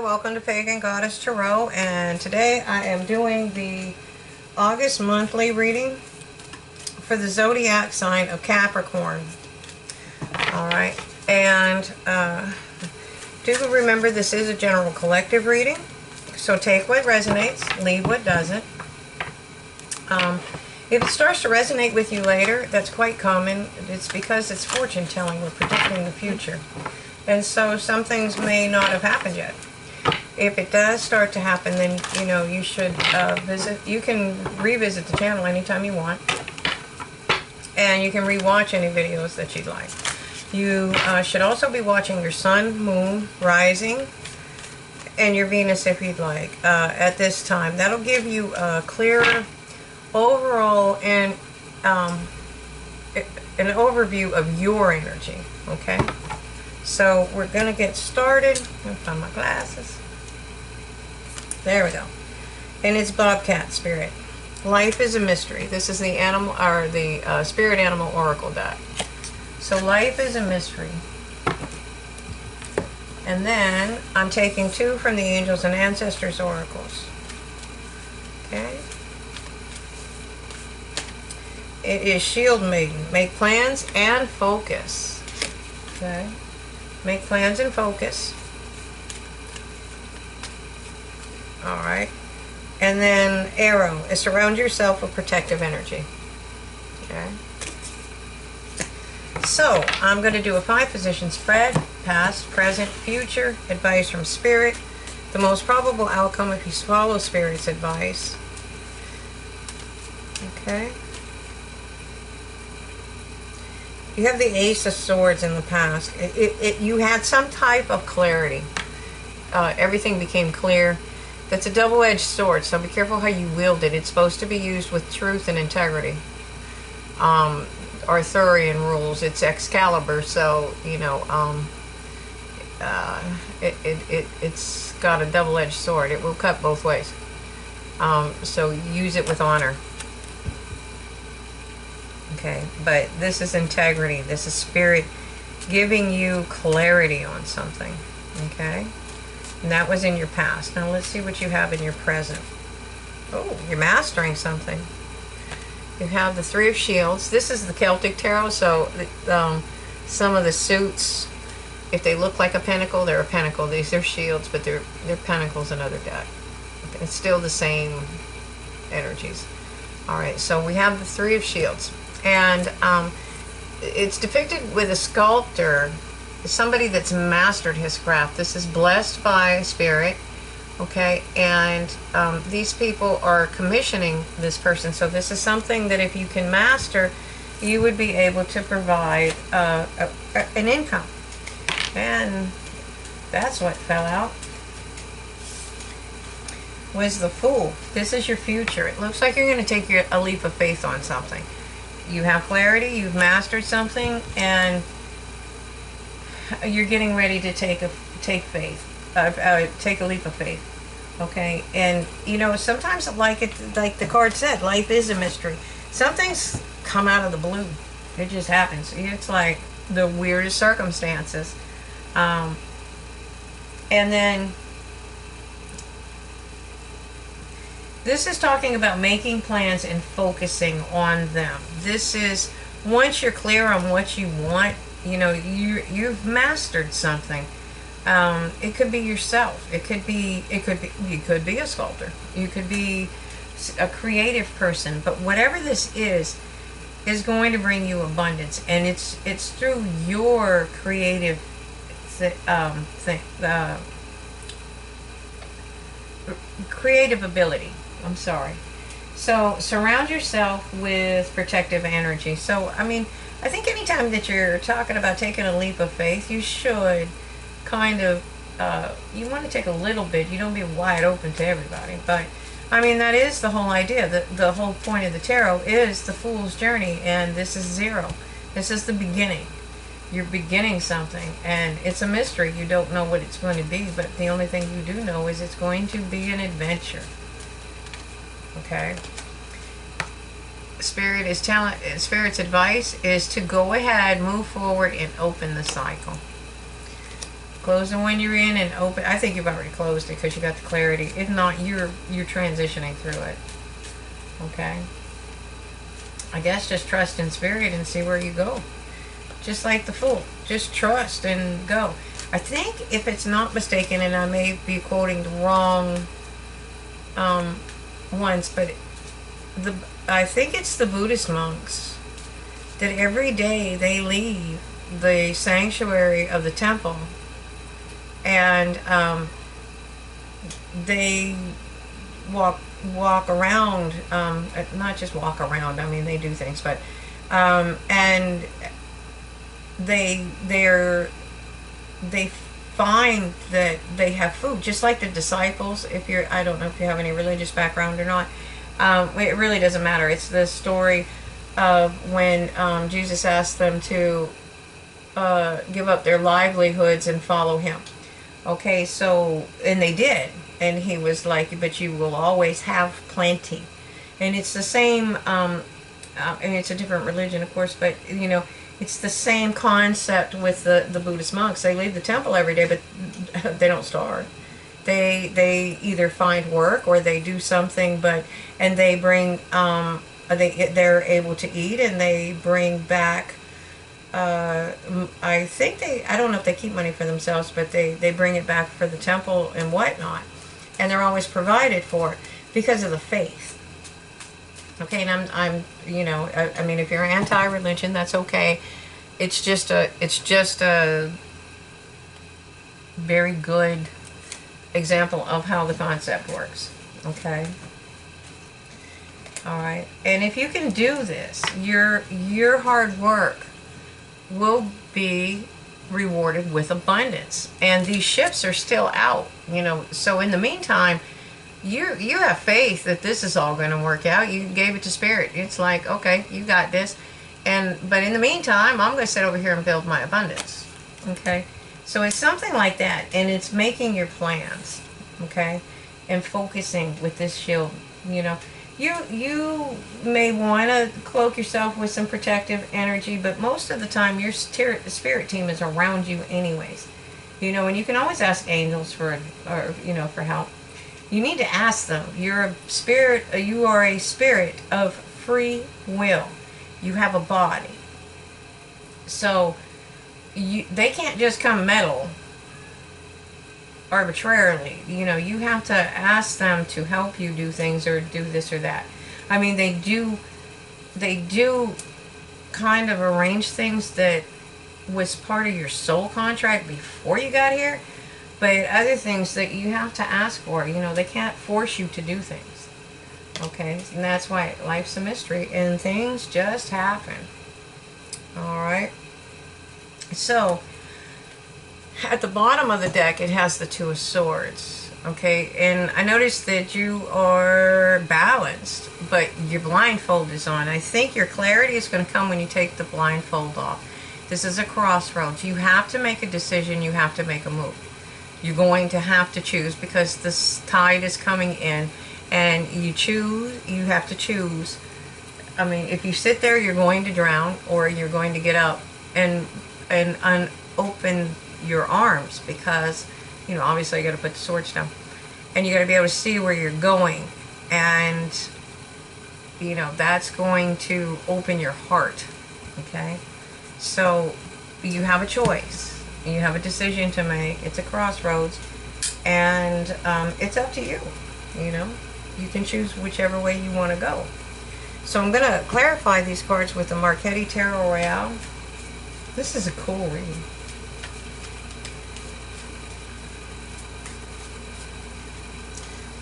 welcome to Pagan Goddess Tarot, and today I am doing the August monthly reading for the zodiac sign of Capricorn. Alright, and do remember this is a general collective reading, so take what resonates, leave what doesn't. If it starts to resonate with you later, that's quite common. It's because it's fortune telling. We're predicting the future. And so some things may not have happened yet. If it does start to happen, then you should visit. You can revisit the channel anytime you want, and you can rewatch any videos that you'd like. You should also be watching your sun, moon, rising, and your Venus if you'd like at this time. That'll give you a clearer overall and an overview of your energy. Okay. So we're going to get started. I'll find my glasses. There we go. And it's Bobcat Spirit. Life is a mystery. This is the animal, or the Spirit Animal Oracle deck. So life is a mystery. And then I'm taking two from the Angels and Ancestors Oracles. Okay. It is Shield Maiden. Make plans and focus. Okay. Make plans and focus. Alright. And then Arrow is surround yourself with protective energy. Okay. So, I'm going to do a 5-position spread. Past, present, future. Advice from Spirit. The most probable outcome if you follow Spirit's advice. Okay. You have the Ace of Swords in the past. You had some type of clarity. Everything became clear. That's a double-edged sword, so be careful how you wield it. It's supposed to be used with truth and integrity. Arthurian rules. It's Excalibur, so, it's got a double-edged sword. It will cut both ways. So use it with honor. Okay, but this is integrity. This is Spirit giving you clarity on something. Okay, and that was in your past. Now let's see what you have in your present. Oh, you're mastering something. You have the Three of Shields. This is the Celtic Tarot, so some of the suits, if they look like a pentacle, they're a pentacle. These are shields, but they're pentacles, another deck. It's still the same energies. Alright, so we have the Three of Shields. And it's depicted with a sculptor, somebody that's mastered his craft. This is blessed by Spirit, okay? And these people are commissioning this person. So this is something that if you can master, you would be able to provide an income. And that's what fell out. Was the Fool. This is your future. It looks like you're going to take a leap of faith on something. You have clarity, you've mastered something, and you're getting ready to take a leap of faith. Okay, and sometimes, like the card said, life is a mystery. Some things come out of the blue. It just happens. It's like the weirdest circumstances, and then this is talking about making plans and focusing on them. This is, once you're clear on what you want, you've mastered something. It could be yourself. You could be a sculptor. You could be a creative person. But whatever this is going to bring you abundance, and it's through your creative creative ability. I'm sorry. So surround yourself with protective energy. So I think anytime that you're talking about taking a leap of faith, you should kind of you want to take a little bit. You don't be wide open to everybody, but that is the whole idea. The whole point of the tarot is the Fool's journey, and this is zero. This is the beginning. You're beginning something, and it's a mystery. You don't know what it's going to be, but the only thing you do know is it's going to be an adventure. Okay. Spirit's advice is to go ahead, move forward, and open the cycle. close the one you're in and open. I think you've already closed it because you got the clarity. If not, you're transitioning through it. Okay. I guess just trust in spirit and see where you go. Just like the Fool. Just trust and go. I think, if it's not mistaken, and I may be quoting the wrong ones, but I think it's the Buddhist monks that every day they leave the sanctuary of the temple and they walk around, not just walk around, I mean they do things, but and they find that they have food, just like the disciples. I don't know if you have any religious background or not. It really doesn't matter. It's the story of when Jesus asked them to give up their livelihoods and follow him. Okay, so, and they did. And he was like, but you will always have plenty. And it's the same, and it's a different religion, of course, but, you know, it's the same concept with the Buddhist monks. They leave the temple every day, but they don't starve. They either find work or they do something, and they bring, they're able to eat, and they bring back, I think I don't know if they keep money for themselves, but they bring it back for the temple and whatnot. And they're always provided for because of the faith. Okay, and I'm you know, I mean, if you're anti-religion, that's okay. It's just a very good example of how the concept works. Okay. All right. And if you can do this, your hard work will be rewarded with abundance. And these ships are still out, you know. So in the meantime, you have faith that this is all going to work out. You gave it to spirit. It's like, okay, you got this. But in the meantime, I'm going to sit over here and build my abundance. Okay? So it's something like that, and it's making your plans, okay? And focusing with this shield, you know. You may want to cloak yourself with some protective energy, but most of the time your spirit team is around you anyways. You know, and you can always ask angels for help. You need to ask them. You're a spirit, you are a spirit of free will. You have a body. So they can't just come meddle arbitrarily. You know, you have to ask them to help you do things or do this or that. I mean, they do kind of arrange things that was part of your soul contract before you got here, but other things that you have to ask for. You know, they can't force you to do things. Okay, and that's why life's a mystery and things just happen. All right. So at the bottom of the deck, it has the Two of Swords. Okay, and I noticed that you are balanced, but your blindfold is on. I think your clarity is going to come when you take the blindfold off. This is a crossroads. You have to make a decision. You have to make a move. You're going to have to choose because this tide is coming in, and you have to choose. I mean, if you sit there, you're going to drown, or you're going to get up and open your arms, because, you know, obviously you got to put the swords down, and you got to be able to see where you're going, and, you know, that's going to open your heart. Okay, so you have a choice. You have a decision to make. It's a crossroads, and it's up to you. You know, you can choose whichever way you want to go. So I'm going to clarify these cards with the Marchetti Tarot Royale. This is a cool read.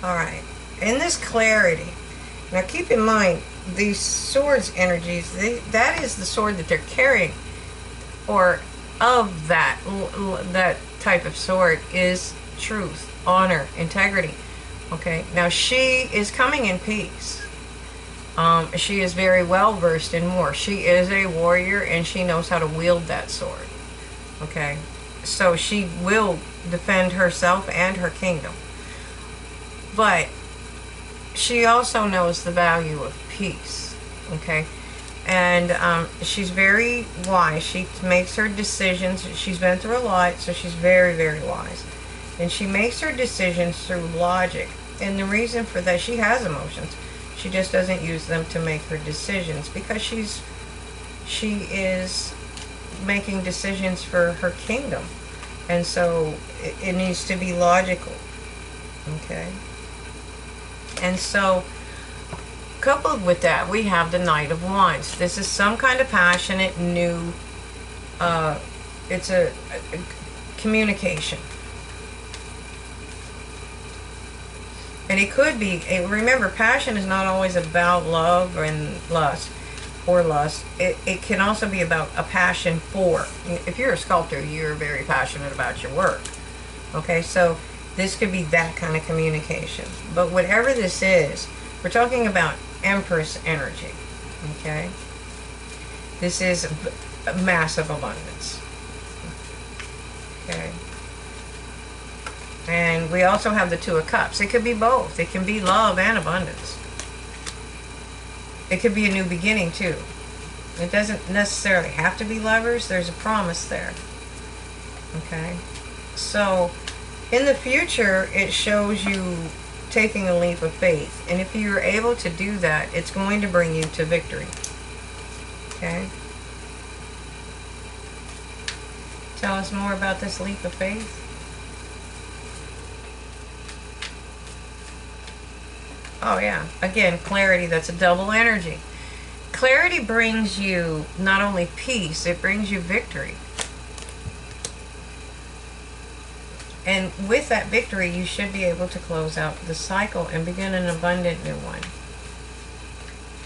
Alright, in this clarity, now keep in mind, these swords energies, that is the sword that they're carrying, or of that type of sword is truth, honor, integrity. Okay, now she is coming in peace. She is very well versed in war. She is a warrior, and she knows how to wield that sword. Okay, so she will defend herself and her kingdom. But she also knows the value of peace. Okay, And she's very wise. She makes her decisions. She's been through a lot, so she's very, very wise. And she makes her decisions through logic. And the reason for that, she has emotions. She just doesn't use them to make her decisions, because she is making decisions for her kingdom. And so it needs to be logical. Okay? And so, coupled with that, we have the Knight of Wands. This is some kind of passionate, new, it's a communication. And it could be, remember, passion is not always about love and lust, or lust. It can also be about a passion for. If you're a sculptor, you're very passionate about your work. Okay, so this could be that kind of communication. But whatever this is, we're talking about Empress energy. Okay, this is a massive abundance. Okay. And we also have the Two of Cups. It could be both. It can be love and abundance. It could be a new beginning too. It doesn't necessarily have to be lovers. There's a promise there. Okay. So in the future, it shows you taking a leap of faith. And if you're able to do that, it's going to bring you to victory. Okay. Tell us more about this leap of faith. Oh yeah, again, clarity. That's a double energy. Clarity brings you not only peace, it brings you victory. And with that victory, you should be able to close out the cycle and begin an abundant new one.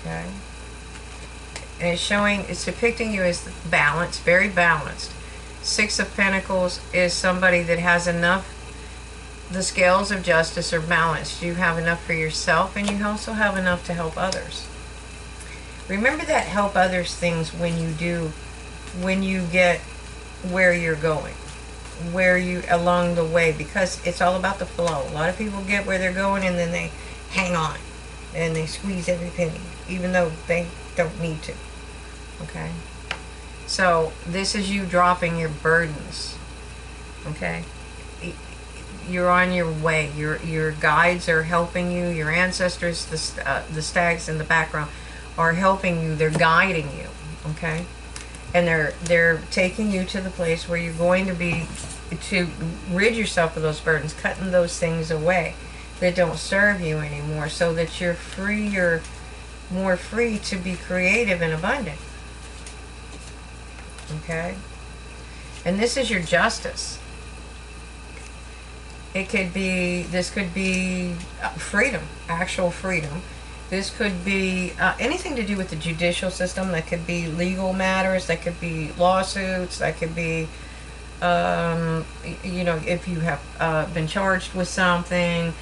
Okay? And it's showing, it's depicting you as balanced, very balanced. Six of Pentacles is somebody that has enough. The scales of justice are balanced. You have enough for yourself, and you also have enough to help others. Remember that help others things when you get where you're going, along the way, because it's all about the flow. A lot of people get where they're going and then they hang on and they squeeze every penny, even though they don't need to. Okay? So this is you dropping your burdens. Okay? You're on your way. Your guides are helping you. Your ancestors, the stags in the background, are helping you. They're guiding you. Okay, and they're taking you to the place where you're going to be, to rid yourself of those burdens, cutting those things away that don't serve you anymore, so that you're free. You're more free to be creative and abundant. Okay, and this is your justice. It could be, this could be freedom, actual freedom. This could be anything to do with the judicial system. That could be legal matters. That could be lawsuits. That could be, you know, if you have been charged with something.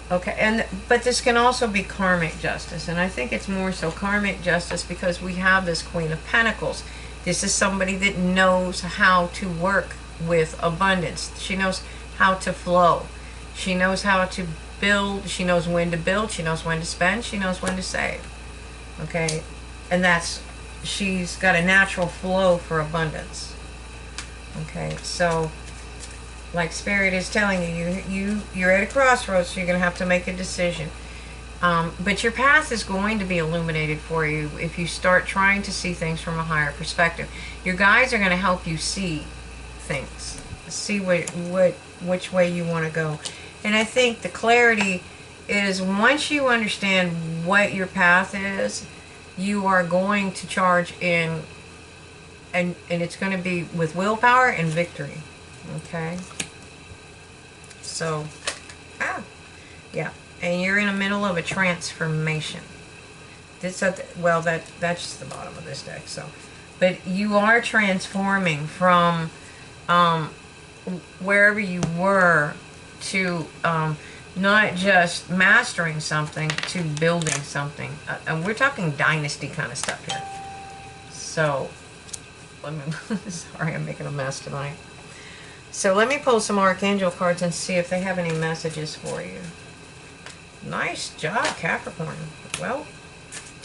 Okay, but this can also be karmic justice. And I think it's more so karmic justice because we have this Queen of Pentacles. This is somebody that knows how to work with abundance. She knows how to flow. She knows how to build. She knows when to build. She knows when to spend. She knows when to save. Okay, and she's got a natural flow for abundance. Okay, so like Spirit is telling you're at a crossroads, so you're going to have to make a decision. But your path is going to be illuminated for you if you start trying to see things from a higher perspective. Your guides are going to help you see things, see which way you want to go. And I think the clarity is, once you understand what your path is, you are going to charge in, and it's going to be with willpower and victory. Okay, so yeah, and you're in the middle of a transformation. Well, that's just the bottom of this deck. So, but you are transforming from wherever you were to not just mastering something, to building something. And we're talking dynasty kind of stuff here. So let me sorry, I'm making a mess tonight. So let me pull some Archangel cards and see if they have any messages for you. Nice job, Capricorn. Well,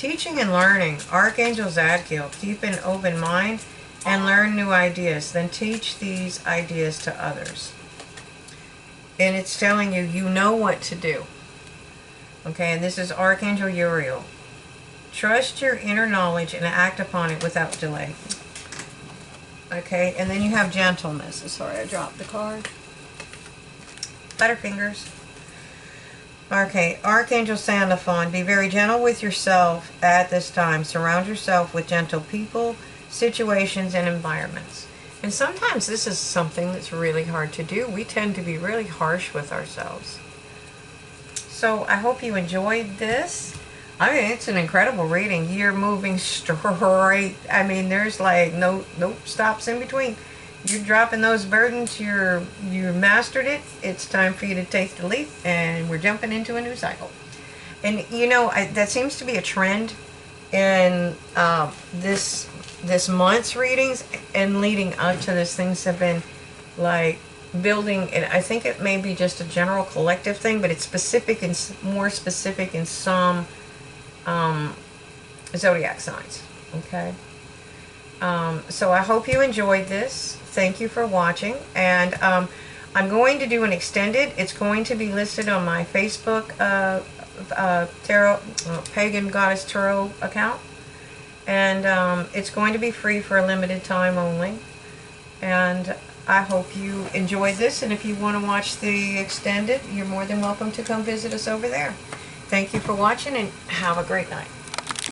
Teaching and learning. Archangel Zadkiel. Keep an open mind and learn new ideas. Then teach these ideas to others. And it's telling you, you know what to do. Okay, and this is Archangel Uriel. Trust your inner knowledge and act upon it without delay. Okay, and then you have gentleness. Sorry, I dropped the card. Butterfingers. Okay, Archangel Sandalphon. Be very gentle with yourself at this time. Surround yourself with gentle people, situations, and environments. And sometimes this is something that's really hard to do. We tend to be really harsh with ourselves. So I hope you enjoyed this. I mean, it's an incredible reading. You're moving straight. I mean, there's like no stops in between. You're dropping those burdens. You mastered it. It's time for you to take the leap, and we're jumping into a new cycle. And you know, that seems to be a trend in this month's readings and leading up to this. Things have been like building, and I think it may be just a general collective thing, but it's specific and more specific in some zodiac signs. Okay. So I hope you enjoyed this. Thank you for watching, and I'm going to do an extended. It's going to be listed on my Facebook tarot pagan goddess tarot account, and it's going to be free for a limited time only. And I hope you enjoyed this, and if you want to watch the extended, you're more than welcome to come visit us over there. Thank you for watching, and have a great night.